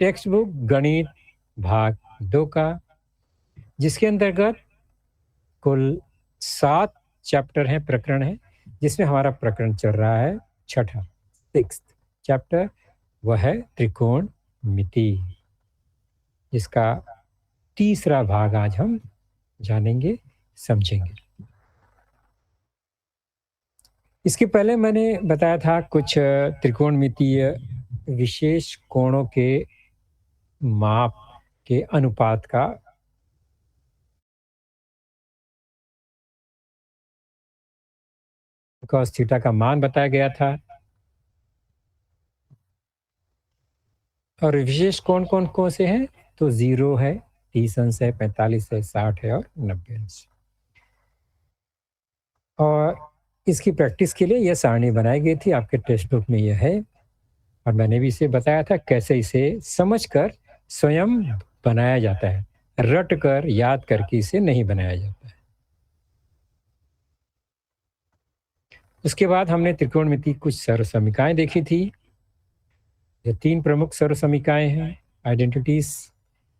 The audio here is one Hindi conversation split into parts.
टेक्स्ट बुक गणित भाग 2 का, जिसके अंतर्गत कुल 7 चैप्टर हैं, प्रकरण हैं, जिसमें हमारा प्रकरण चल रहा है छठा, 6th चैप्टर, वह है त्रिकोणमिति, जिसका तीसरा भाग आज हम जानेंगे, समझेंगे। इसके पहले मैंने बताया था कुछ त्रिकोणमितीय विशेष कोणों के माप के अनुपात का cos थीटा का मान बताया गया था। और विशेष कोण कौन कौन से हैं? तो 0 है, 30 अंश है, 45 है, 60 है और 90 अंश। और इसकी प्रैक्टिस के लिए यह सारणी बनाई गई थी, आपके टेक्स्ट बुक में यह है, और मैंने भी इसे बताया था कैसे इसे समझकर स्वयं बनाया जाता है, रट कर याद करके इसे नहीं बनाया जाता है। उसके बाद हमने त्रिकोणमिति कुछ सर्वसमीकाएं देखी थी। ये 3 प्रमुख सर्वसमीकाएं हैं, आइडेंटिटीज।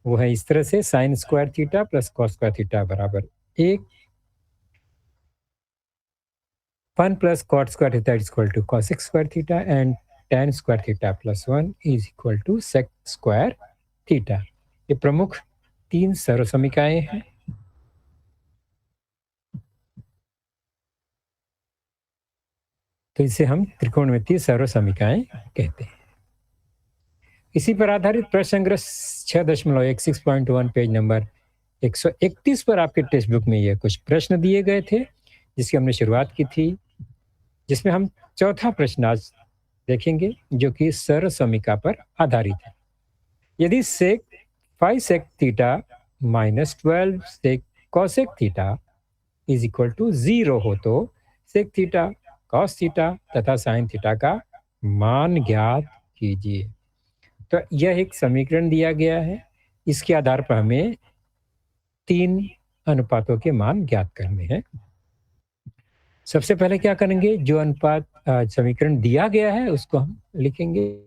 वो है इस तरह से, sine square theta plus cos square theta बराबर 1, 1 plus cot square theta is equal to cosec square theta and tan square theta plus 1 is equal to sec square theta. ये प्रमुख 3 सर्वसमीकाएं हैं। तो इसे हम त्रिकोणमितीय सर्वसमीकाएं कहते हैं। इसी पर आधारित प्रश्न संग्रह 6.16.1 पेज नंबर 131 पर आपके टेक्स्ट बुक में ये कुछ प्रश्न दिए गए थे, जिसकी हमने शुरुआत की थी, जिसमें हम चौथा प्रश्न आज देखेंगे, जो कि सर्वसमीका पर आधारित है। यदि sec 5 sec theta minus 12 sec cosec theta is equal to 0 हो तो सेक थीटा, कॉस थीटा तथा साइन थीटा का मान ज्ञात कीजिए। तो यह एक समीकरण दिया गया है, इसके आधार पर हमें 3 अनुपातों के मान ज्ञात करने हैं। सबसे पहले क्या करेंगे, जो अनुपात समीकरण दिया गया है उसको हम लिखेंगे।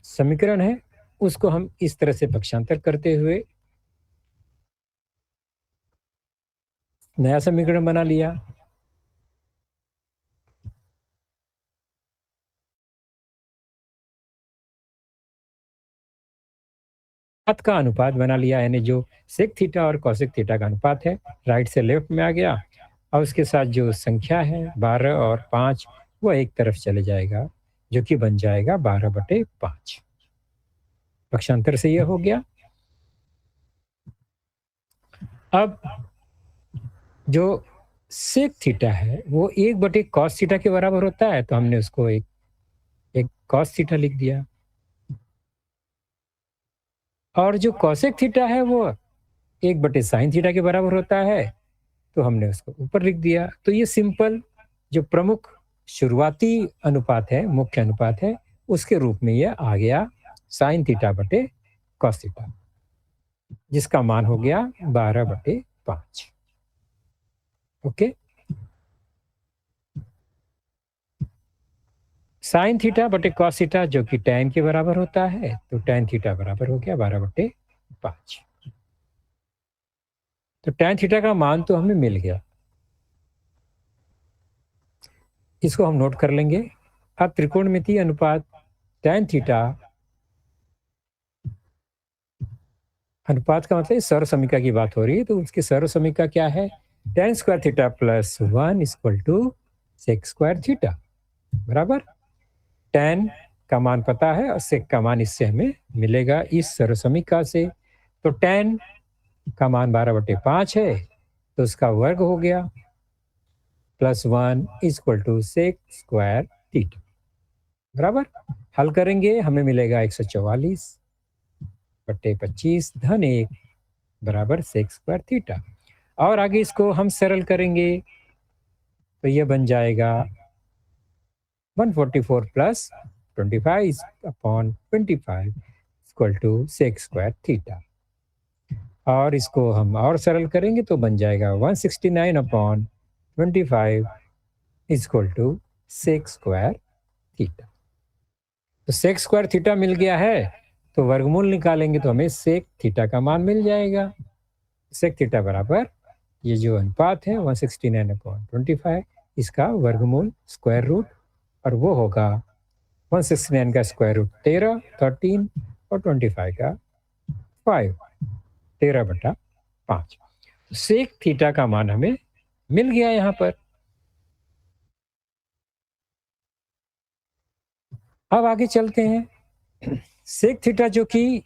समीकरण है उसको हम इस तरह से पक्षांतर करते हुए नया समीकरण बना लिया। का अनुपात बना लिया, यानी जो सेक थीटा और कॉसेक थीटा का अनुपात है, राइट से लेफ्ट में आ गया, और उसके साथ जो संख्या है 12 और 5 वह एक तरफ चले जाएगा, जो कि बन जाएगा 12/5। पक्षांतर से यह हो गया। अब जो सेक थीटा है वो 1/cos थीटा के बराबर होता है, तो हमने उसको एक cos थीटा लिख दिया। और जो कॉसेक थीटा है वो 1/sin थीटा के बराबर होता है, तो हमने उसको ऊपर लिख दिया। तो ये सिंपल जो प्रमुख शुरुआती अनुपात है, मुख्य अनुपात है, उसके रूप में यह आ गया साइन थीटा बटे कॉस थीटा, जिसका मान हो गया 12/5। ओके, साइन थीटा बटे कॉस थीटा जो कि tan के बराबर होता है, तो tan थीटा बराबर हो गया 12/5। तो tan थीटा का मान तो हमें मिल गया, इसको हम नोट कर लेंगे। अब त्रिकोणमितीय अनुपात tan थीटा, अनुपात का मतलब सर्वसमीका की बात हो रही है, तो उसकी सर्वसमीका क्या है, tan square theta plus 1 equal to sec square theta बराबर tan का मान पता है और सेक का मान इससे हमें मिलेगा इस सर्वसमीका से। तो tan का मान 12/5 है, तो उसका वर्ग हो गया plus 1 equal to sec square theta बराबर। हल करेंगे हमें मिलेगा 144/25 धन 1 बराबर सेक स्क्वायर थीटा। और आगे इसको हम सरल करेंगे तो यह बन जाएगा 144 plus 25/25 equal to sec square theta. और इसको हम और सरल करेंगे तो बन जाएगा 169/25 equal to sec square theta. तो सेक स्क्वायर थीटा मिल गया है, तो वर्गमूल निकालेंगे तो हमें सेक थीटा का मान मिल जाएगा। सेक थीटा बराबर ये जो अनुपात है 169/25, इसका वर्गमूल स्क्वायर रूट, और वो होगा 169 का स्क्वायर रूट 13 और 25 का 5, 13/5। सेक थीटा का मान हमें मिल गया यहाँ पर। अब आगे चलते हैं। सेक थीटा जो कि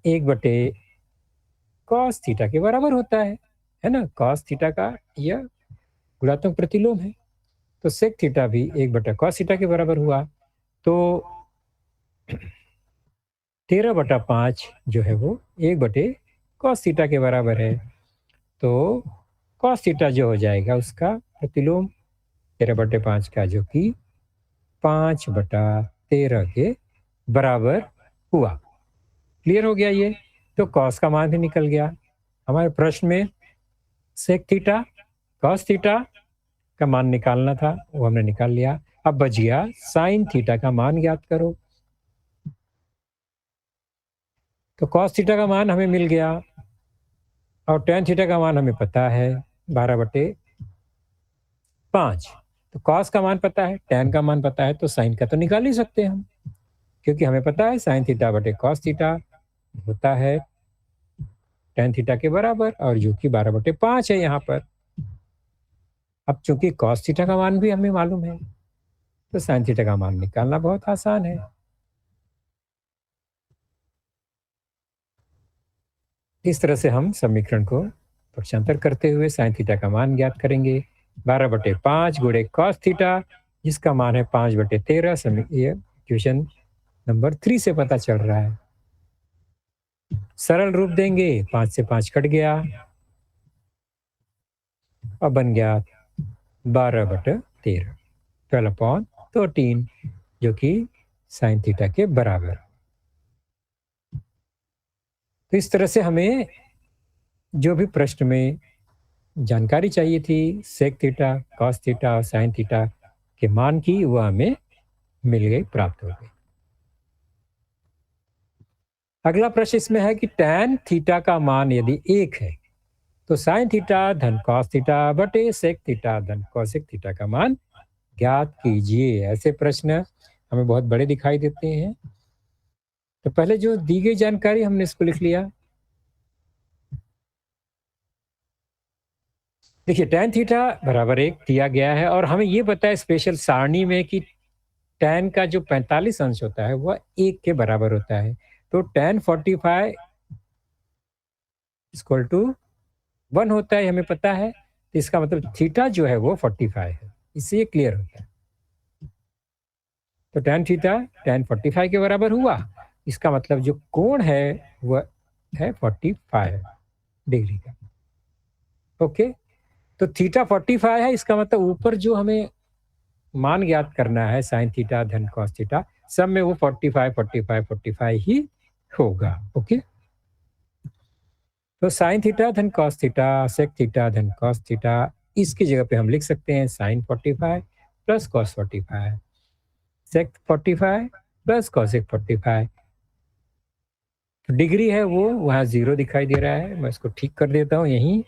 1/cos थीटा के बराबर होता है ना। cos थीटा का यह गुणात्मक प्रतिलोम है, तो सेक थीटा भी 1/cos थीटा के बराबर हुआ। तो 13/5 जो है वो 1/cos थीटा के बराबर है। तो cos थीटा जो हो जाएगा उसका प्रतिलोम 13/5 का, जो कि 5/13 के बराबर हुआ। क्लियर हो गया ये। तो cos का मान भी निकल गया। हमारे प्रश्न में सेक थीटा cos थीटा का मान निकालना था, वो हमने निकाल लिया। अब बच गया साइन थीटा का मान ज्ञात करो। तो cos थीटा का मान हमें मिल गया, और tan थीटा का मान हमें पता है 12/5। तो cos का मान पता है, tan का मान पता है, तो साइन का तो निकाल ही सकते हैं हम, क्योंकि हमें पता है साइन थीटा बटे cos थीटा होता है tan थीटा के बराबर, और जो कि 12/5 है यहाँ पर। अब चूंकि cos थीटा का मान भी हमें मालूम है, तो साइन थीटा का मान निकालना बहुत आसान है। इस तरह से हम समीकरण को पक्षांतर करते हुए साइन थीटा का मान ज्ञात करेंगे। 12/5 गुणे cos थीटा, जिसका मान है 5/13। ये क्वेश्चन नंबर 3 से पता चल रहा है। सरल रूप देंगे, 5 से 5 कट गया, अब बन गया 12/13, 12/13, जो कि साइन थीटा के बराबर। तो इस तरह से हमें जो भी प्रश्न में जानकारी चाहिए थी सेक थीटा, कॉस थीटा और साइन थीटा के मान की, वह हमें मिल गई, प्राप्त हो गई। अगला प्रश्न इसमें है कि tan थीटा का मान यदि 1 है, तो साइन थीटा धन कॉस थीटा बटे सेक थीटा धन कॉसेक थीटा का मान ज्ञात कीजिए। ऐसे प्रश्न हमें बहुत बड़े दिखाई देते हैं। तो पहले जो दी गई जानकारी हमने इसको लिख लिया। देखिए tan थीटा बराबर 1 दिया गया है, और हमें ये पता है स्पेशल सारणी में कि tan का जो 45 अंश होता है वह 1 के बराबर होता है। तो tan 45 इक्वल टू 1 होता है, हमें पता है। तो इसका मतलब थीटा जो है वो 45 है, इससे ये क्लियर होता है। तो tan थीटा tan 45 के बराबर हुआ, इसका मतलब जो कोण है वह है 45 डिग्री का। ओके, तो थीटा 45 है, इसका मतलब ऊपर जो हमें मान ज्ञात करना है साइन थीटा धन कॉस थीटा, सब में वो 45 45 45 ही होगा। ओके, तो साइन थीटा धन कॉस थीटा सेक थीटा धन कॉस थीटा, इसकी जगह पे हम लिख सकते हैं साइन 45 प्लस कॉस 45 सेक 45 प्लस कॉसेक 45। तो डिग्री है वो वहाँ 0 दिखाई दे रहा है, मैं इसको ठीक कर देता हूँ यहीं,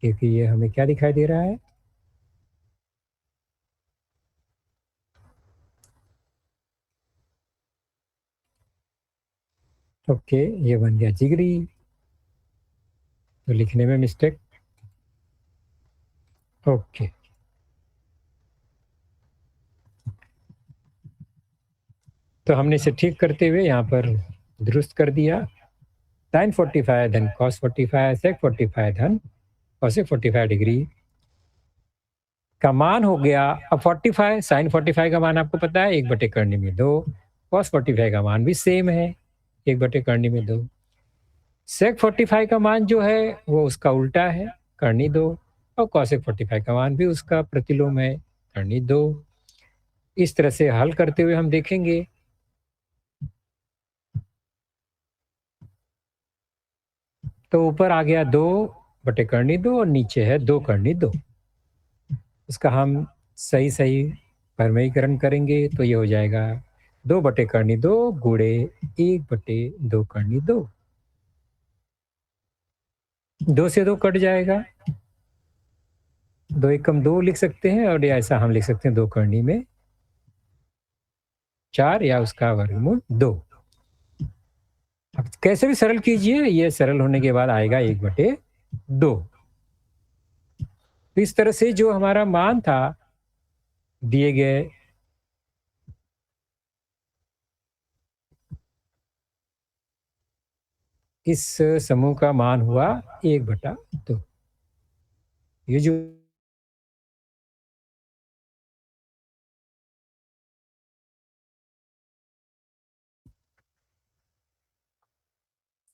क्योंकि ये हमें क्या दिखाई दे रहा है, ओके, ये बन गया डिग्री, तो लिखने में मिस्टेक। ओके, तो हमने इसे ठीक करते हुए यहाँ पर दुरुस्त कर दिया। साइन 45 धन कॉस 45 सेक 45 धन कॉसेक 45 डिग्री का मान हो गया। अब 45 साइन 45 का मान आपको पता है 1/2, कॉस 45 का मान भी सेम है 1/2। सेक 45 का मान जो है वो उसका उल्टा है, करनी 2, और कॉसेक 45 का मान भी उसका प्रतिलोम है, करनी 2। इस तरह से हल करते हुए हम देखेंगे। तो ऊपर आ गया 2/2 और नीचे है 2/2। उसका हम सही सही परमयीकरण करेंगे तो ये हो जाएगा 2/2 गुणे 1/2 करनी 2। 2 से 2 कट जाएगा, 2 एकम 2 लिख सकते हैं और ऐसा हम लिख सकते हैं 2 करनी में 4 या उसका वर्गमूल 2। अब कैसे भी सरल कीजिए, ये सरल होने के बाद आएगा 1/2। तो इस तरह से जो हमारा मान था दिए गए इस समूह का मान हुआ 1/2। ये जो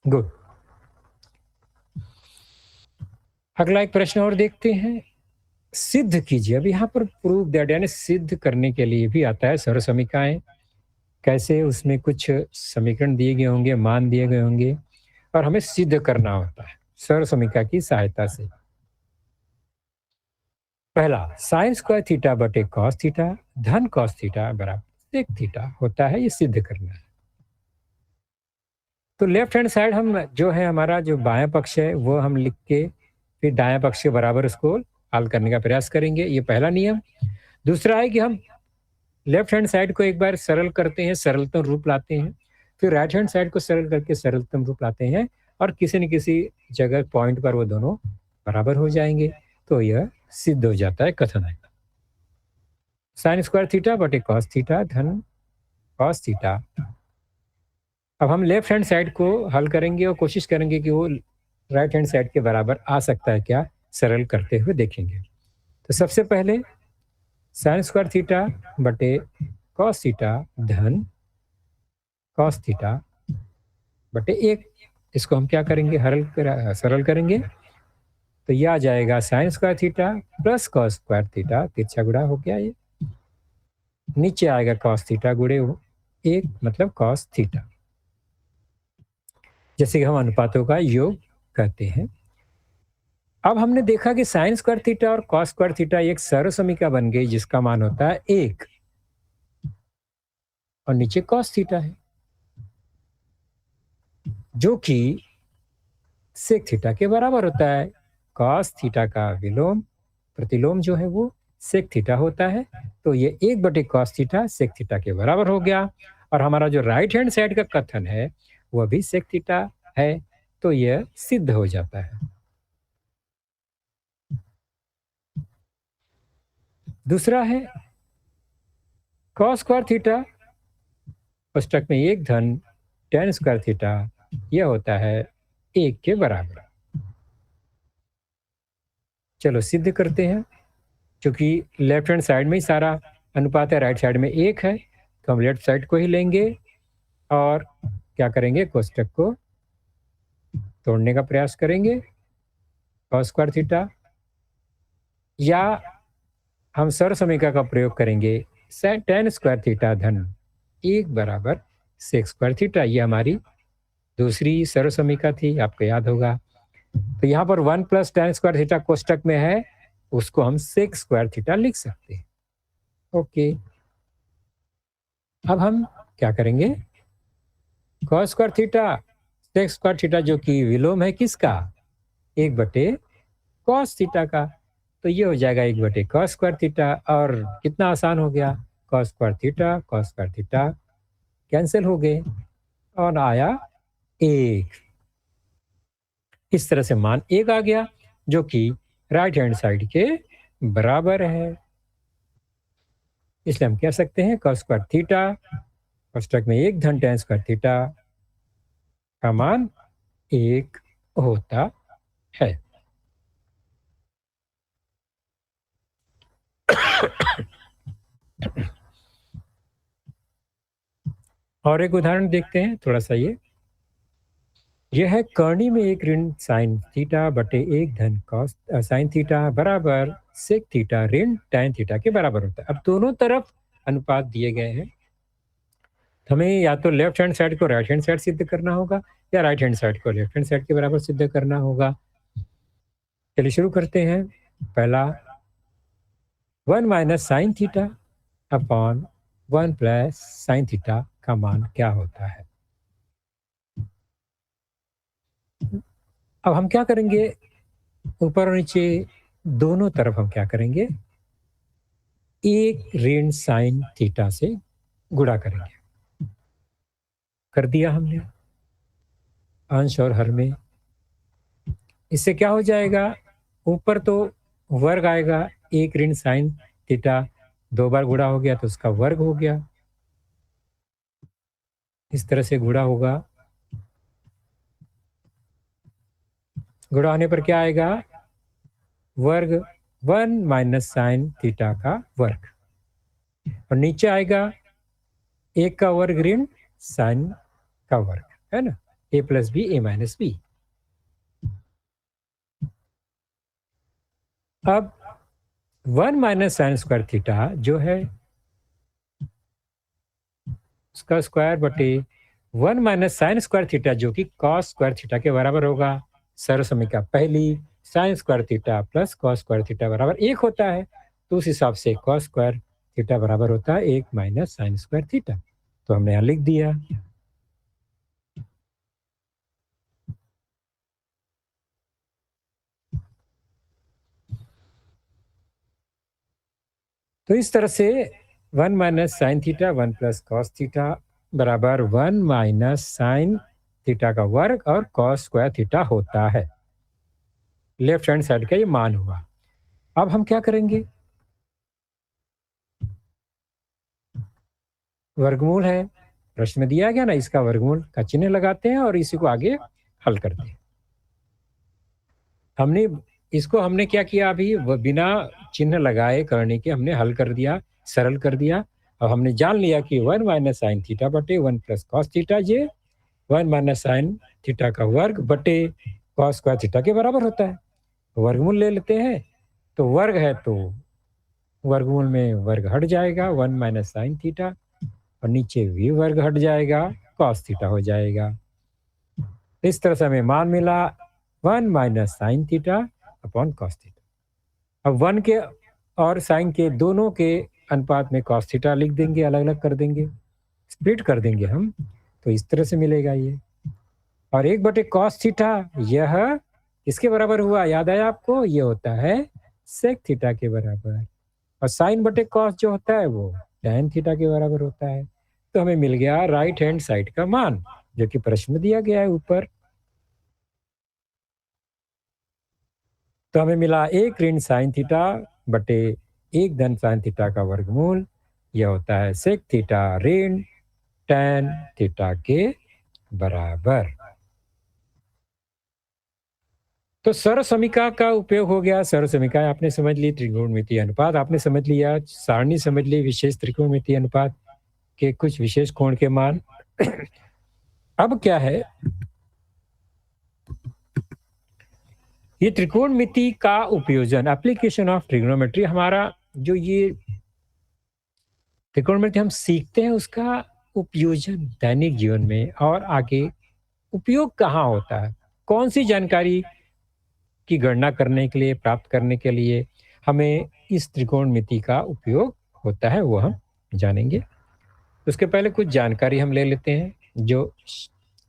गुड। अगला एक प्रश्न और देखते हैं, सिद्ध कीजिए। अब यहाँ पर प्रूव दैट यानी सिद्ध करने के लिए भी आता है सर्व समीकरण। कैसे, उसमें कुछ समीकरण दिए गए होंगे, मान दिए गए होंगे और हमें सिद्ध करना होता है सर्व समीकरण की सहायता से। पहला, साइन स्क्वायर थीटा बटे कॉस थीटा धन कॉस थीटा बराबर सेक थीटा होता है, ये सिद्ध करना है। तो लेफ्ट हैंड साइड हम जो है हमारा जो बायां पक्ष है वो हम लिख के फिर दायां पक्ष के बराबर उसको हल करने का प्रयास करेंगे, ये पहला नियम। दूसरा है कि हम लेफ्ट हैंड साइड को एक बार सरल करते हैं, सरलतम रूप लाते हैं, फिर राइट हैंड साइड को सरल करके सरलतम रूप लाते हैं और किसी न किसी जगह पॉइंट पर वो दोनों बराबर हो जाएंगे, तो यह सिद्ध हो जाता है कथन है। साइन स्क्वायर थीटा बटे कॉस थीटा धन कॉस थीटा। अब हम लेफ्ट हैंड साइड को हल करेंगे और कोशिश करेंगे कि वो राइट हैंड साइड के बराबर आ सकता है क्या, सरल करते हुए देखेंगे। तो सबसे पहले साइन स्क्वायर थीटा बटे कॉस थीटा धन कॉस थीटा बटे 1, इसको हम क्या करेंगे, सरल करेंगे तो यह आ जाएगा sign square theta plus cos square theta, तिरछा गुणा हो गया, ये नीचे आएगा कॉस थीटा गुणे 1 मतलब कॉस थीटा, जैसे कि हम अनुपातों का योग कहते हैं। अब हमने देखा कि साइन स्क्वायर थीटा और कॉस स्क्वायर थीटा एक सर्व समीकरण बन गई जिसका मान होता है 1 और नीचे कॉस थीटा है जो कि सेक थीटा के बराबर होता है। कॉस थीटा का विलोम प्रतिलोम जो है वो सेक थीटा होता है, तो ये 1/cos थीटा सेक थीटा के बराबर हो गया। और हमारा जो राइट हैंड साइड का कथन है वह भी सेक थीटा है, तो यह सिद्ध हो जाता है। दूसरा है कॉस स्क्वायर थीटा कोष्टक में 1 धन tan स्क्वायर थीटा, यह होता है 1 के बराबर। चलो सिद्ध करते हैं, क्योंकि लेफ्ट हैंड साइड में ही सारा अनुपात है, राइट साइड में 1 है, तो हम लेफ्ट साइड को ही लेंगे और क्या करेंगे, कोष्टक को तोड़ने का प्रयास करेंगे। कॉस स्क्वायर थीटा या हम सर्व समीकरण का प्रयोग करेंगे tan स्क्वायर थीटा धन 1 बराबर सेक स्क्वायर थीटा, ये हमारी दूसरी सर्व समीकरण थी, आपको याद होगा। तो यहाँ पर 1 प्लस tan स्क्वायर थीटा कोष्टक में है, उसको हम सेक स्क्वायर थीटा लिख सकते हैं। ओके, अब हम क्या करेंगे, cos square theta sec square theta जो कि विलोम है किसका, 1/cos थीटा का, तो ये हो जाएगा 1/cos स्क्वायर थीटा। और कितना आसान हो गया, cos स्क्वायर थीटा कैंसिल हो गए और आया 1। इस तरह से मान 1 आ गया जो कि राइट हैंड साइड के बराबर है। इसलिए हम कह सकते हैं cos स्क्वायर थीटा कोष्टक में 1 धन tan स्क्वायर थीटा का मान 1 होता है। और एक उदाहरण देखते हैं थोड़ा सा, यह है कर्णी में एक ऋण साइन थीटा बटे 1 धन कॉस साइन थीटा बराबर सेक थीटा ऋण tan थीटा के बराबर होता है। अब दोनों तरफ अनुपात दिए गए हैं, हमें या तो लेफ्ट हैंड साइड को राइट हैंड साइड सिद्ध करना होगा या राइट हैंड साइड को लेफ्ट हैंड साइड के बराबर सिद्ध करना होगा। चलिए शुरू करते हैं। पहला 1 minus sine theta upon 1 plus sign theta का मान क्या होता है। अब हम क्या करेंगे, ऊपर और नीचे दोनों तरफ हम क्या करेंगे, एक ऋण साइन थीटा से गुणा करेंगे। कर दिया हमने अंश और हर में। इससे क्या हो जाएगा, ऊपर तो वर्ग आएगा, एक ऋण साइन थीटा 2 बार गुणा हो गया तो उसका वर्ग हो गया, इस तरह से गुणा होगा। गुणा होने पर क्या आएगा, वर्ग 1 माइनस साइन थीटा का वर्ग, और नीचे आएगा एक का वर्ग ऋण साइन का वर्ग, है ना, ए प्लस बी ए माइनस बी। अब 1 माइनस साइन स्क्वायर थीटा जो है उसका स्क्वायर बटे 1 माइनस साइन स्क्वायर थीटा जो कि कॉस स्क्वायर थीटा के बराबर होगा। सर्वसमीका पहली, sign square theta plus cos square theta बराबर 1 होता है, तो उस हिसाब से कॉस स्क्वायर थीटा बराबर होता है 1 माइनस साइन स्क्वायर थीटा। तो हमने यहाँ लिख दिया। तो इस तरह से 1 minus sine theta 1 plus cos theta बराबर 1 माइनस साइन थीटा का वर्ग और कॉस स्क्वायर थीटा होता है। लेफ्ट हैंड साइड का ये मान हुआ। अब हम क्या करेंगे, वर्गमूल है, प्रश्न में दिया गया ना, इसका वर्गमूल का चिन्ह लगाते हैं और इसी को आगे हल करते हैं। हमने क्या किया, अभी बिना चिन्ह लगाए करने के हमने हल कर दिया, सरल कर दिया। और हमने जान लिया कि 1 माइनस साइन थीटा बटे 1 प्लस कॉस थीटा ये 1 माइनस साइन थीटा का वर्ग बटे कॉस स्क्वायर थीटा के बराबर होता है। वर्गमूल ले लेते हैं, तो वर्ग है तो वर्गमूल में वर्ग हट जाएगा 1 माइनस साइन थीटा, और नीचे भी वर्ग हट जाएगा, कॉस थीटा हो जाएगा। इस तरह से हमें मान मिला 1 minus sine theta upon cos theta. अब 1 के और साइन के दोनों के अनुपात में कॉस थीटा लिख देंगे, अलग अलग कर देंगे, स्प्लिट कर देंगे हम, तो इस तरह से मिलेगा ये। और 1 बटे कॉस थीटा यह इसके बराबर हुआ, याद आया आपको, ये होता है सेक थीटा के बराबर। और साइन बटे कॉस जो होता है वो टैन थीटा के बराबर होता है। तो हमें मिल गया राइट हैंड साइड का मान, जो कि प्रश्न में दिया गया है ऊपर। तो हमें मिला 1 ऋण साइन थीटा बटे 1 धन साइन थीटा का वर्गमूल, यह होता है सेक थीटा ऋण टैन थीटा के बराबर। तो सर्व समीका का उपयोग हो गया। सर्व समीका आपने समझ ली, त्रिकोणमितीय अनुपात आपने समझ लिया, सारणी समझ ली, विशेष त्रिकोणमितीय अनुपात के कुछ विशेष कोण के मान। अब क्या है, ये त्रिकोणमिति का उपयोजन, एप्लीकेशन ऑफ ट्रिग्नोमेट्री, हमारा जो ये त्रिकोणमिति हम सीखते हैं उसका उपयोजन दैनिक जीवन में और आगे उपयोग कहाँ होता है, कौन सी जानकारी की गणना करने के लिए, प्राप्त करने के लिए हमें इस त्रिकोणमिति का उपयोग होता है, वो हम जानेंगे। उसके पहले कुछ जानकारी हम ले लेते हैं जो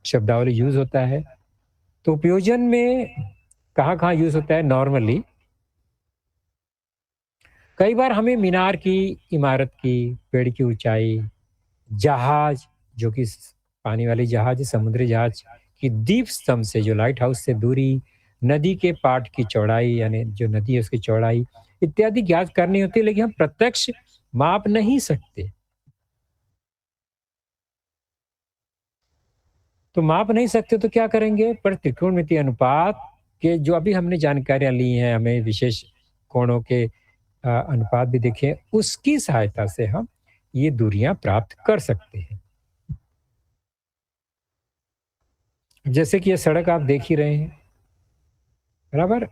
शब्दावली यूज होता है। तो उपयोजन में कहाँ कहाँ यूज होता है, नॉर्मली कई बार हमें मीनार की, इमारत की, पेड़ की ऊंचाई, जहाज जो कि पानी वाली जहाज, समुद्री जहाज की दीप स्तंभ से, जो लाइट हाउस से दूरी, नदी के पाट की चौड़ाई यानी जो नदी है उसकी चौड़ाई इत्यादि ज्ञात करनी होती है, लेकिन हम प्रत्यक्ष माप नहीं सकते। तो माप नहीं सकते तो क्या करेंगे, पर त्रिकोणमितीय अनुपात के जो अभी हमने जानकारियां ली हैं, हमें विशेष कोणों के अनुपात भी देखे, उसकी सहायता से हम ये दूरियां प्राप्त कर सकते हैं। जैसे कि ये सड़क आप देख ही रहे हैं, बराबर।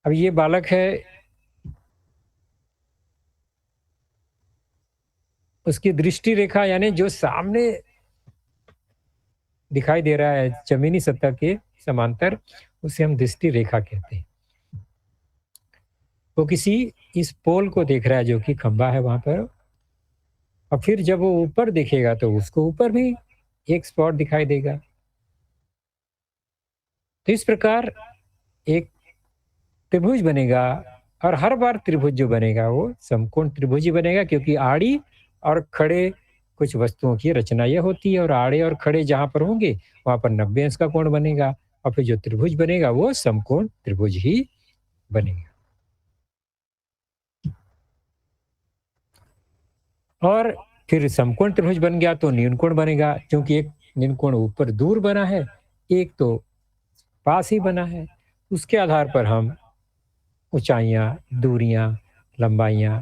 अब ये बालक है, उसकी दृष्टि रेखा यानी जो सामने दिखाई दे रहा है जमीनी सतह के समांतर, उसे हम दृष्टि रेखा कहते हैं। वो किसी इस पोल को देख रहा है जो कि खंबा है वहां पर, और फिर जब वो ऊपर देखेगा तो उसको ऊपर भी एक स्पॉट दिखाई देगा। तो इस प्रकार एक त्रिभुज बनेगा, और हर बार त्रिभुज जो बनेगा वो समकोण त्रिभुज ही बनेगा, क्योंकि आड़ी और खड़े कुछ वस्तुओं की रचना यह होती है, और आड़े और खड़े जहां पर होंगे वहां पर 90 अंश का कोण बनेगा, और फिर जो त्रिभुज बनेगा वो समकोण त्रिभुज ही बनेगा। और फिर समकोण त्रिभुज बन गया तो न्यूनकोण बनेगा, क्योंकि एक न्यूनकोण ऊपर दूर बना है, एक तो पास ही बना है। उसके आधार पर हम ऊंचाइयां, दूरियां, लंबाइयां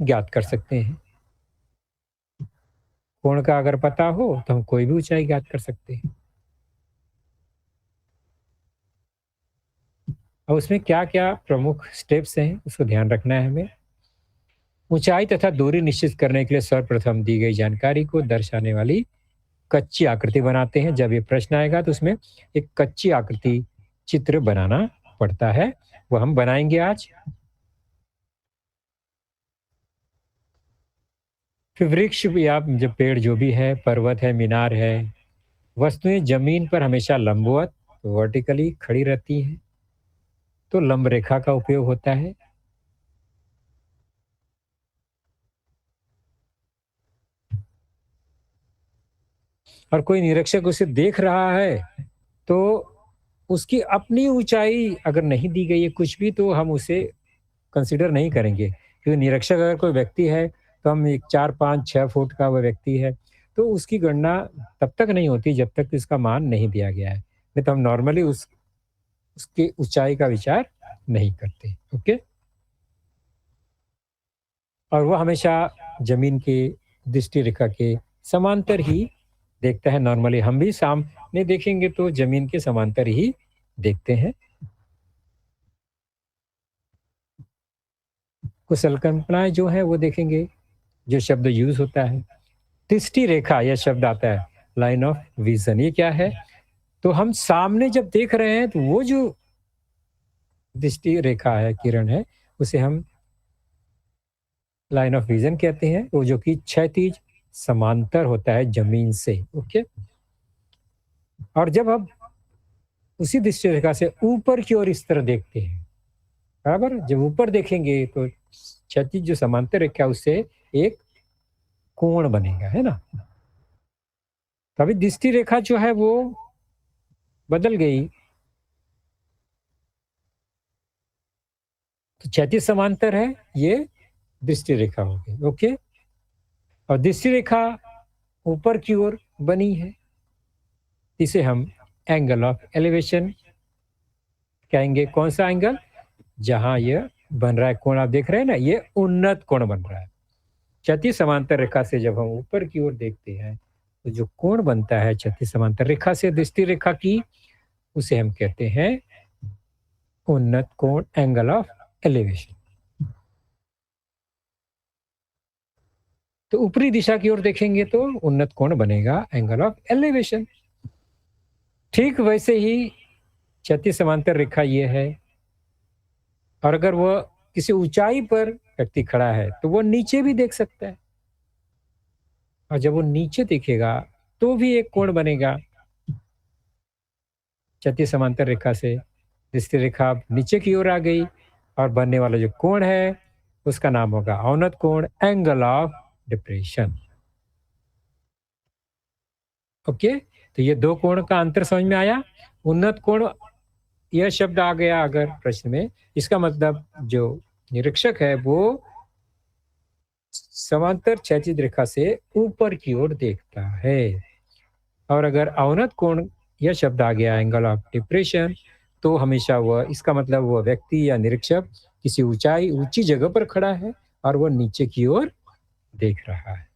ज्ञात कर सकते हैं। कोण का अगर पता हो तो हम कोई भी ऊंचाई ज्ञात कर सकते हैं। और उसमें क्या क्या प्रमुख स्टेप्स हैं उसको ध्यान रखना है हमें। ऊंचाई तथा दूरी निश्चित करने के लिए सर्वप्रथम दी गई जानकारी को दर्शाने वाली कच्ची आकृति बनाते हैं। जब ये प्रश्न आएगा तो उसमें एक कच्ची आकृति चित्र बनाना पड़ता है, वो हम बनाएंगे आज। फिर वृक्ष या जब पेड़ जो भी है, पर्वत है, मीनार है, वस्तुएं जमीन पर हमेशा लंबवत वर्टिकली खड़ी रहती हैं, तो लंब रेखा का उपयोग होता है। और कोई निरीक्षक उसे देख रहा है तो उसकी अपनी ऊंचाई अगर नहीं दी गई है कुछ भी, तो हम उसे कंसिडर नहीं करेंगे, क्योंकि निरीक्षक अगर कोई व्यक्ति है तो हम एक 4, 5, 6 फुट का वह व्यक्ति है तो उसकी गणना तब तक नहीं होती जब तक इसका मान नहीं दिया गया है, नहीं तो हम नॉर्मली उसकी ऊंचाई का विचार नहीं करते। ओके। और वो हमेशा जमीन के दृष्टि रेखा के समांतर ही देखता है। नॉर्मली हम भी सामने देखेंगे तो जमीन के समांतर ही देखते हैं। कुशल कल्पनाएं जो है वो देखेंगे, जो शब्द यूज होता है दृष्टि रेखा, यह शब्द आता है लाइन ऑफ विजन। ये क्या है? तो हम सामने जब देख रहे हैं तो वो जो दृष्टि रेखा है, किरण है, उसे हम लाइन ऑफ विजन कहते हैं, वो जो कि क्षैतिज समांतर होता है जमीन से। ओके। और जब हम उसी दृष्टि रेखा से ऊपर की ओर इस तरह देखते हैं, बराबर, जब ऊपर देखेंगे तो क्षैतिज जो समांतर रेखा उससे एक कोण बनेगा, है ना। तभी दृष्टि रेखा जो है वो बदल गई, तो क्षैतिज समांतर है, ये दृष्टि रेखा हो गई। ओके। और दृष्टि रेखा ऊपर की ओर बनी है, इसे हम एंगल ऑफ एलिवेशन कहेंगे। कौन सा एंगल? जहां यह बन रहा है कोण, आप देख रहे हैं ना, ये उन्नत कोण बन रहा है। क्षैतिज समांतर रेखा से जब हम ऊपर की ओर देखते हैं तो जो कोण बनता है क्षैतिज समांतर रेखा से दृष्टि रेखा की, उसे हम कहते हैं उन्नत कोण, एंगल ऑफ एलिवेशन। तो ऊपरी दिशा की ओर देखेंगे तो उन्नत कोण बनेगा, एंगल ऑफ एलिवेशन। ठीक वैसे ही क्षैतिज समांतर रेखा ये है, और अगर वह किसी ऊंचाई पर व्यक्ति खड़ा है तो वो नीचे भी देख सकता है, और जब वो नीचे देखेगा तो भी एक कोण बनेगा क्षैतिज समांतर रेखा से। दृष्टि रेखा नीचे की ओर आ गई, और बनने वाला जो कोण है उसका नाम होगा अवनत कोण, एंगल ऑफ डिप्रेशन। ओके। तो ये दो कोण का अंतर समझ में आया। उन्नत कोण यह शब्द आ गया अगर प्रश्न में, इसका मतलब जो निरीक्षक है वो समांतर क्षैतिज रेखा से ऊपर की ओर देखता है। और अगर अवनत कोण यह शब्द आ गया, एंगल ऑफ डिप्रेशन, तो हमेशा वह, इसका मतलब वह व्यक्ति या निरीक्षक किसी ऊंची जगह पर खड़ा है और वह नीचे की ओर देख रहा है।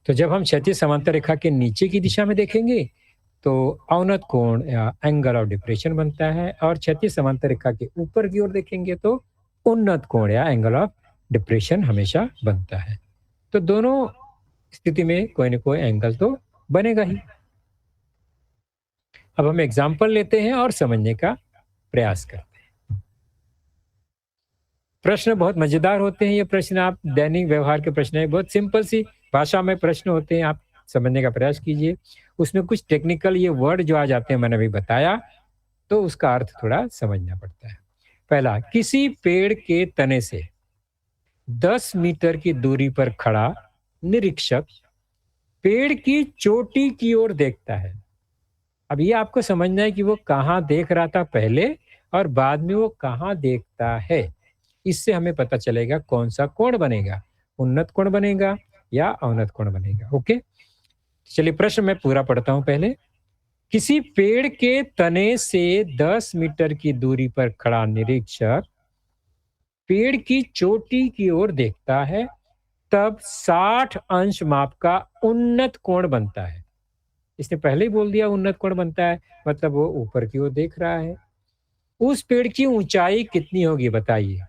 तो जब हम क्षैतिज समांतर रेखा के नीचे की दिशा में देखेंगे तो अवनत कोण या एंगल ऑफ डिप्रेशन बनता है, और क्षैतिज समांतर रेखा के ऊपर की ओर देखेंगे तो उन्नत कोण या एंगल ऑफ डिप्रेशन हमेशा बनता है। तो दोनों स्थिति में कोई ना कोई एंगल तो बनेगा ही। अब हम एग्जाम्पल लेते हैं और समझने का प्रयास करते हैं। प्रश्न बहुत मजेदार होते हैं। ये प्रश्न आप दैनिक व्यवहार के प्रश्न है, बहुत सिंपल सी भाषा में प्रश्न होते हैं। आप समझने का प्रयास कीजिए। उसमें कुछ टेक्निकल ये वर्ड जो आ जाते हैं, मैंने अभी बताया, तो उसका अर्थ थोड़ा समझना पड़ता है। पहला, किसी पेड़ के तने से 10 मीटर की दूरी पर खड़ा निरीक्षक पेड़ की चोटी की ओर देखता है। अब ये आपको समझना है कि वो कहाँ देख रहा था पहले और बाद में वो कहाँ देखता है। इससे हमें पता चलेगा कौन सा कोण बनेगा, उन्नत कोण बनेगा या अवनत कोण बनेगा। ओके, चलिए प्रश्न मैं पूरा पढ़ता हूं पहले। किसी पेड़ के तने से 10 मीटर की दूरी पर खड़ा निरीक्षक पेड़ की चोटी की ओर देखता है, तब 60 अंश माप का उन्नत कोण बनता है। इसने पहले ही बोल दिया उन्नत कोण बनता है, मतलब वो ऊपर की ओर देख रहा है। उस पेड़ की ऊंचाई कितनी होगी बताइए।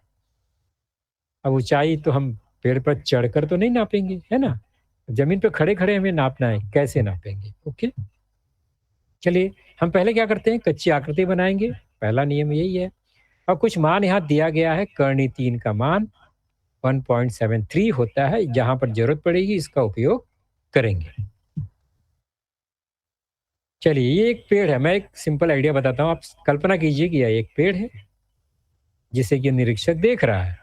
अब ऊंचाई तो हम पेड़ पर चढ़कर तो नहीं नापेंगे, है ना। जमीन पर खड़े खड़े हमें नापना है, कैसे नापेंगे। ओके, चलिए हम पहले क्या करते हैं, कच्ची आकृति बनाएंगे। पहला नियम यही है। और कुछ मान यहाँ दिया गया है। कर्णी 3 का मान 1.73 होता है। जहां पर जरूरत पड़ेगी इसका उपयोग करेंगे। चलिए, ये एक पेड़ है। मैं एक सिंपल आइडिया बताता हूँ। आप कल्पना कीजिए कि यह एक पेड़ है जिसे कि निरीक्षक देख रहा है,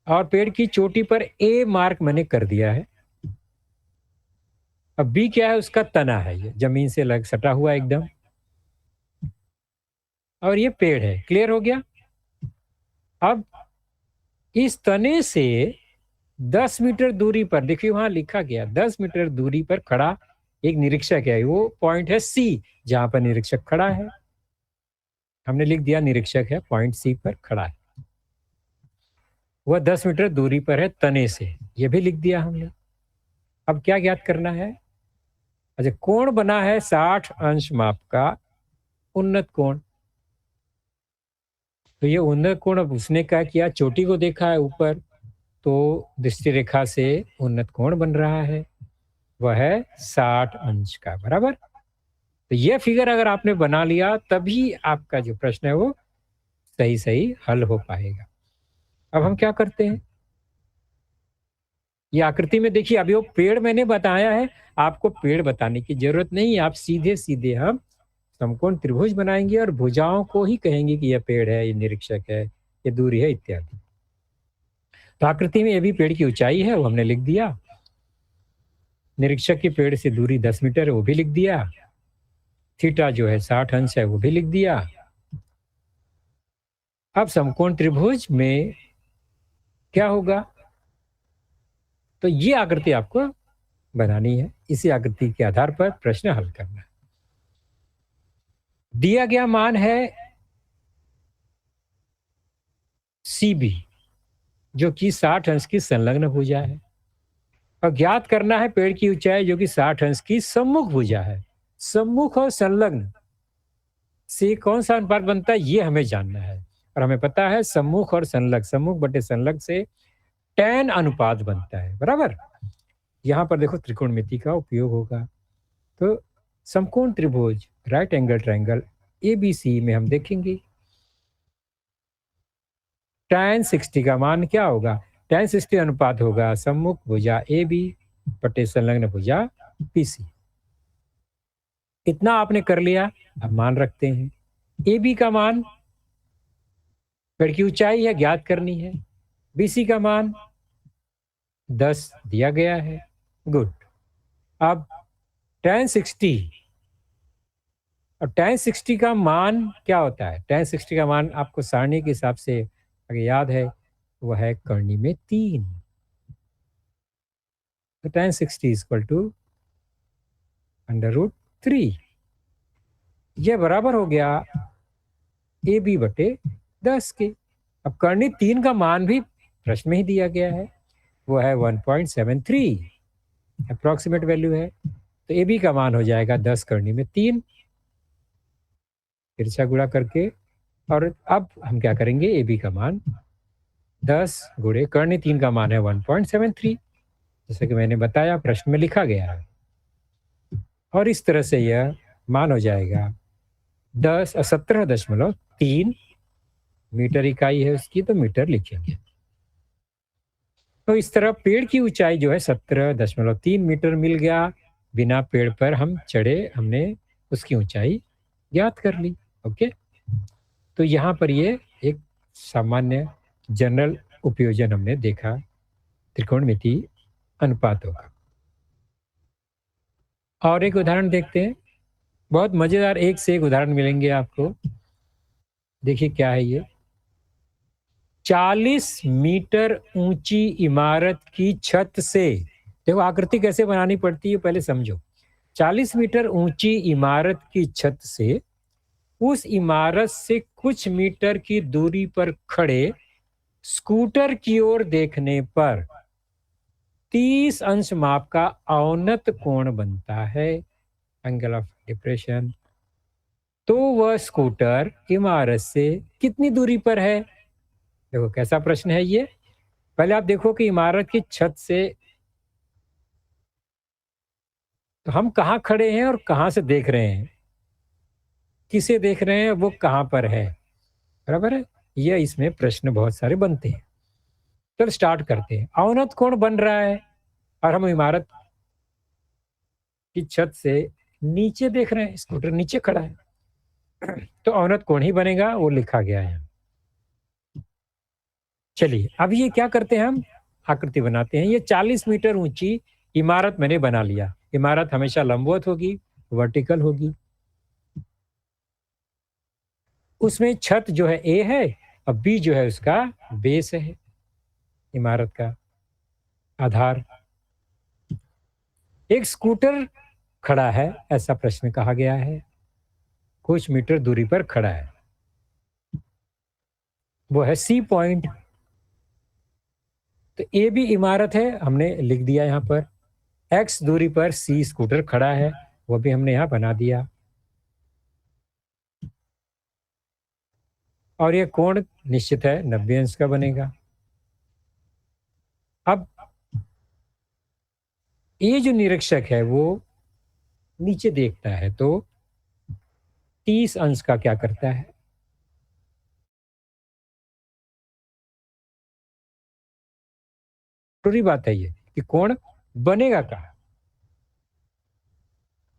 और पेड़ की चोटी पर ए मार्क मैंने कर दिया है। अब बी क्या है, उसका तना है, ये जमीन से लग सटा हुआ एकदम, और ये पेड़ है। क्लियर हो गया। अब इस तने से 10 मीटर दूरी पर, देखिए वहां लिखा गया 10 मीटर दूरी पर खड़ा एक निरीक्षक है। वो पॉइंट है सी, जहां पर निरीक्षक खड़ा है। हमने लिख दिया निरीक्षक है, पॉइंट सी पर खड़ा है। वह 10 मीटर दूरी पर है तने से, ये भी लिख दिया हमने। अब क्या ज्ञात करना है। अच्छा, कोण बना है 60 अंश माप का उन्नत कोण। तो ये उन्नत कोण, अब उसने क्या किया, चोटी को देखा है ऊपर, तो दृष्टि रेखा से उन्नत कोण बन रहा है, वह है 60 अंश का, बराबर। तो यह फिगर अगर आपने बना लिया, तभी आपका जो प्रश्न है वो सही सही हल हो पाएगा। अब हम क्या करते हैं, ये आकृति में देखिए, अभी वो पेड़ मैंने बताया है, आपको पेड़ बताने की जरूरत नहीं। आप सीधे सीधे हम समकोण त्रिभुज बनाएंगे और भुजाओं को ही कहेंगे कि यह पेड़ है, ये निरीक्षक है, ये दूरी है, इत्यादि। तो आकृति में ये भी पेड़ की ऊंचाई है, वो हमने लिख दिया। निरीक्षक की पेड़ से दूरी 10 मीटर है, वो भी लिख दिया। थीटा जो है 60 अंश है, वो भी लिख दिया। अब समकोण त्रिभुज में क्या होगा, तो ये आकृति आपको बनानी है। इसी आकृति के आधार पर प्रश्न हल करना है। दिया गया मान है CB, जो कि 60 अंश की संलग्न भुजा है, और ज्ञात करना है पेड़ की ऊंचाई, जो कि 60 अंश की सम्मुख भुजा है। सम्मुख और संलग्न से कौन सा अनुपात बनता है, ये हमें जानना है। और हमें पता है सम्मुख और संलग्न, सम्मुख बटे संलग्न से tan अनुपात बनता है, बराबर। यहां पर देखो त्रिकोणमिति का उपयोग होगा। तो समकोण त्रिभुज राइट एंगल ट्रायंगल ABC में हम देखेंगे tan 60 का मान क्या होगा, tan 60 अनुपात होगा सम्मुख भुजा AB बटे संलग्न भुजा BC। इतना आपने कर लिया। अब मान रखते हैं। AB का मान, पेड़ की ऊंचाई है, ज्ञात करनी है। BC का मान 10 दिया गया है। गुड। अब tan 60, और tan 60 का मान क्या होता है, tan 60 का मान आपको सारणी के हिसाब से अगर याद है, वह है कर्णी में 3। तो tan 60 इक्वल टू √3, यह बराबर हो गया AB बटे 10 के। अब कर्णी 3 का मान भी प्रश्न में ही दिया गया है, वो है 1.73, अप्रोक्सीमेट वैल्यू है। तो AB का मान हो जाएगा 10 कर्णी में 3, तिरछा गुणा करके। और अब हम क्या करेंगे, AB का मान 10 गुणे कर्णी 3 का मान है 1.73, जैसे कि मैंने बताया प्रश्न में लिखा गया है। और इस तरह से यह मान हो जाएगा 17.3 मीटर इकाई है उसकी, तो मीटर लिखेंगे। तो इस तरह पेड़ की ऊंचाई जो है 17.3 मीटर मिल गया। बिना पेड़ पर हम चढ़े, हमने उसकी ऊंचाई ज्ञात कर ली। ओके, तो यहाँ पर ये एक सामान्य जनरल उपयोजन हमने देखा त्रिकोणमिति अनुपातों का। और एक उदाहरण देखते हैं, बहुत मजेदार एक से एक उदाहरण मिलेंगे आपको। देखिए क्या है ये, 40 मीटर ऊंची इमारत की छत से, देखो आकृति कैसे बनानी पड़ती है पहले समझो। 40 मीटर ऊंची इमारत की छत से उस इमारत से कुछ मीटर की दूरी पर खड़े स्कूटर की ओर देखने पर 30 अंश माप का अवनत कोण बनता है, एंगल ऑफ डिप्रेशन। तो वह स्कूटर इमारत से कितनी दूरी पर है? देखो कैसा प्रश्न है ये। पहले आप देखो कि इमारत की छत से तो हम कहाँ खड़े हैं और कहाँ से देख रहे हैं, किसे देख रहे हैं, वो कहाँ पर है, बराबर है। यह इसमें प्रश्न बहुत सारे बनते हैं। चलो स्टार्ट करते हैं। अवनत कोण बन रहा है और हम इमारत की छत से नीचे देख रहे हैं, स्कूटर नीचे खड़ा है, तो अवनत कोण ही बनेगा, वो लिखा गया है। चलिए अब ये क्या करते हैं, हम आकृति बनाते हैं। ये 40 मीटर ऊंची इमारत मैंने बना लिया। इमारत हमेशा लंबवत होगी, वर्टिकल होगी। उसमें छत जो है ए है और बी जो है उसका बेस है, इमारत का आधार। एक स्कूटर खड़ा है, ऐसा प्रश्न कहा गया है, कुछ मीटर दूरी पर खड़ा है, वो है सी पॉइंट। तो ए भी इमारत है, हमने लिख दिया यहाँ पर। एक्स दूरी पर सी स्कूटर खड़ा है, वो भी हमने यहाँ बना दिया। और ये कोण निश्चित है 90 अंश का बनेगा। अब ये जो निरीक्षक है वो नीचे देखता है, तो 30 अंश का क्या करता है? जरूरी बात है ये कि कोण बनेगा कहाँ।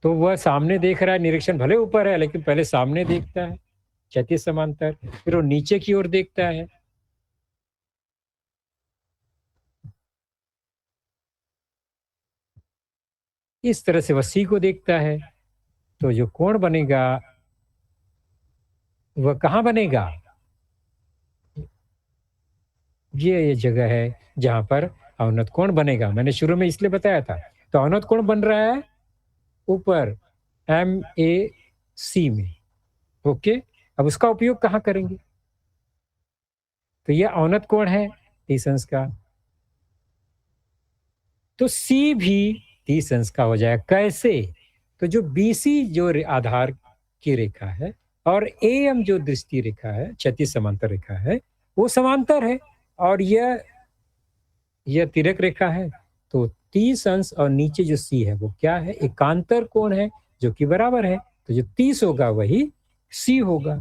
तो वह सामने देख रहा है, निरीक्षण भले ऊपर है लेकिन पहले सामने देखता है क्षैतिज समांतर, फिर वो नीचे की ओर देखता है। इस तरह से वह सी को देखता है, तो जो कोण बनेगा वह कहाँ बनेगा? ये जगह है जहां पर अवनत कोण बनेगा। मैंने शुरू में इसलिए बताया था। तो अवनत कोण बन रहा है ऊपर MAC में। ओके, अब उसका उपयोग कहाँ करेंगे? तो यह अवनत कोण है 30 अंश का, तो C भी 30 अंश का हो जाएगा। कैसे? तो जो BC जो आधार की रेखा है और AM जो दृष्टि रेखा है, क्षैतिज समांतर रेखा है, वो समांतर है और यह तिर्यक रेखा है। तो 30 अंश और नीचे जो C है वो क्या है? एकांतर कोण है जो कि बराबर है। तो जो 30 होगा वही C होगा।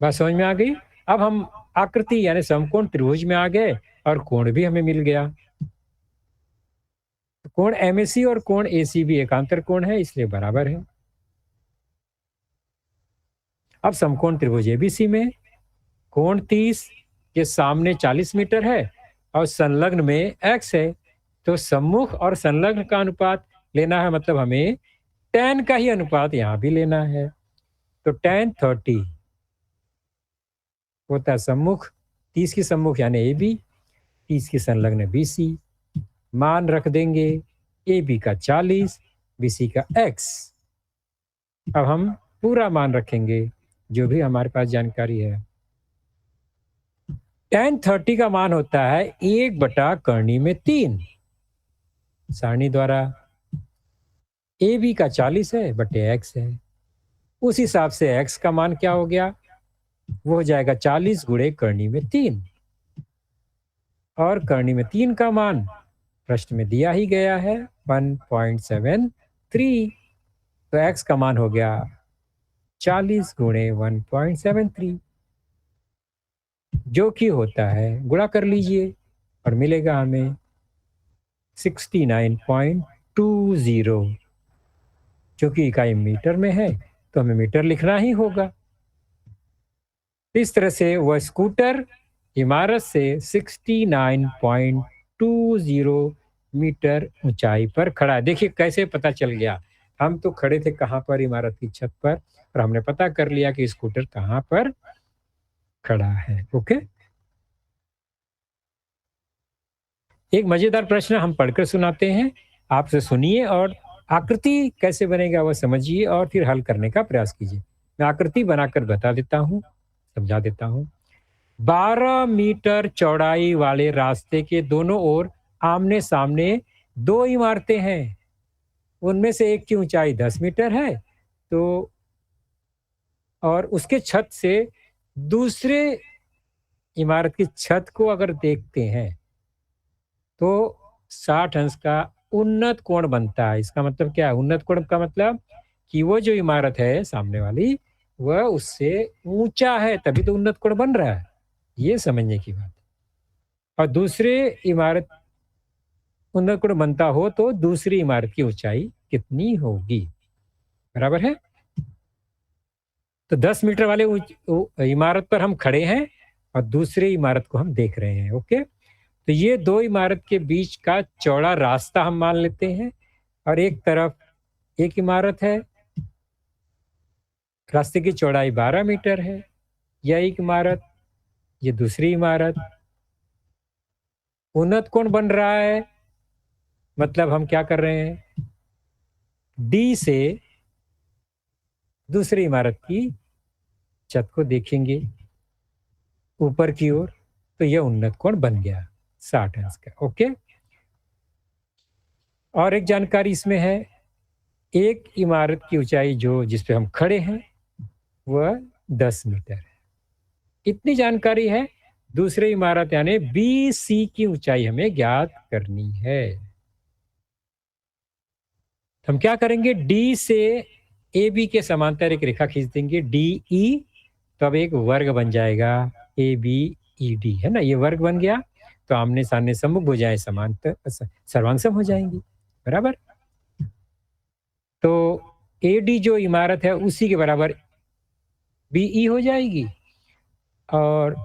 बात समझ में आ गई? अब हम आकृति यानी समकोण त्रिभुज में आ गए और कोण भी हमें मिल गया। कोण MAC और कोण AC भी एकांतर कोण है, इसलिए बराबर है। अब समकोण त्रिभुज ABC में कोण 30 के सामने 40 मीटर है और संलग्न में x है, तो सम्मुख और संलग्न का अनुपात लेना है, मतलब हमें tan का ही अनुपात यहां भी लेना है। तो tan 30 होता है सम्मुख, 30 की सम्मुख यानी AB, 30 की संलग्न BC। मान रख देंगे AB का 40, BC का x। अब हम पूरा मान रखेंगे जो भी हमारे पास जानकारी है। tan 30 का मान होता है 1/कर्णी में 3 सारणी द्वारा। AB का 40 है बटे x है, उस हिसाब से x का मान क्या हो गया? वो हो जाएगा 40 गुणे कर्णी में 3, और कर्णी में 3 का मान प्रश्न में दिया ही गया है 1.73, तो x का मान हो गया 40 गुणे 1.73, जो कि होता है, गुणा कर लीजिए और मिलेगा हमें 69.20, जो कि इकाई मीटर में है, तो हमें मीटर लिखना ही होगा। इस तरह से वह स्कूटर इमारत से 69.20 मीटर ऊंचाई पर खड़ा है। देखिए कैसे पता चल गया, हम तो खड़े थे कहाँ पर, इमारत की छत पर, और हमने पता कर लिया कि स्कूटर कहाँ पर खड़ा है। ओके, एक मजेदार प्रश्न हम पढ़कर सुनाते हैं, आपसे सुनिए और आकृति कैसे बनेगा वह समझिए और फिर हल करने का प्रयास कीजिए। मैं आकृति बनाकर बता देता हूँ, समझा देता हूँ। 12 मीटर चौड़ाई वाले रास्ते के दोनों ओर आमने सामने दो इमारतें हैं, उनमें से एक की ऊंचाई 10 मीटर है, तो और उसके छत से दूसरे इमारत की छत को अगर देखते हैं तो 60 अंश का उन्नत कोण बनता है। इसका मतलब क्या है? उन्नत कोण का मतलब कि वो जो इमारत है सामने वाली, वह उससे ऊंचा है, तभी तो उन्नत कोण बन रहा है, ये समझने की बात है। और दूसरे इमारत उन्नत कोण बनता हो तो दूसरी इमारत की ऊंचाई कितनी होगी, बराबर है। तो 10 मीटर वाले इमारत पर हम खड़े हैं और दूसरी इमारत को हम देख रहे हैं। ओके, तो ये दो इमारत के बीच का चौड़ा रास्ता हम मान लेते हैं, और एक तरफ एक इमारत है, रास्ते की चौड़ाई 12 मीटर है, यह एक इमारत, ये दूसरी इमारत, उन्नत कोण बन रहा है, मतलब हम क्या कर रहे हैं, डी से दूसरी इमारत की छत को देखेंगे ऊपर की ओर, तो यह उन्नत कोण बन गया 60 अंश का। ओके, और एक जानकारी इसमें है, एक इमारत की ऊंचाई जो जिस पे हम खड़े हैं वह 10 मीटर है, इतनी जानकारी है। दूसरी इमारत यानी बी सी की ऊंचाई हमें ज्ञात करनी है। हम क्या करेंगे, डी से ए बी के समांतर एक रेखा खींच देंगे, डी ई, तब एक वर्ग बन जाएगा ए बी ई डी, है ना, ये वर्ग बन गया, तो आमने सामने सम्मुख भुजाएं समांतर सर्वांगसम हो जाएंगी, बराबर। तो ए डी जो इमारत है उसी के बराबर बी ई हो जाएगी, और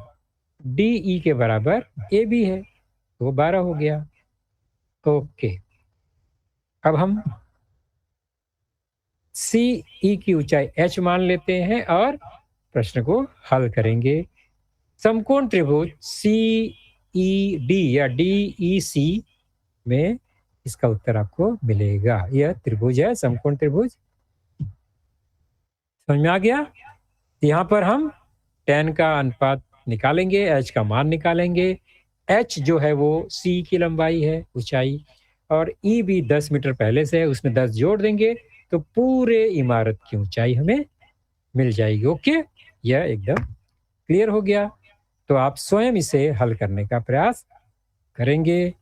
डी ई के बराबर ए बी है, तो वो 12 हो गया। ओके, अब हम सी ई की ऊंचाई h मान लेते हैं और प्रश्न को हल करेंगे। समकोण त्रिभुज सी ई डी या डी ई सी में इसका उत्तर आपको मिलेगा। यह त्रिभुज है, समकोण त्रिभुज, समझ में आ गया। यहाँ पर हम tan का अनुपात निकालेंगे, h का मान निकालेंगे, h जो है वो c की लंबाई है, ऊंचाई, और e भी 10 मीटर पहले से है, उसमें 10 जोड़ देंगे तो पूरे इमारत की ऊंचाई हमें मिल जाएगी। ओके, यह एकदम क्लियर हो गया। तो आप स्वयं इसे हल करने का प्रयास करेंगे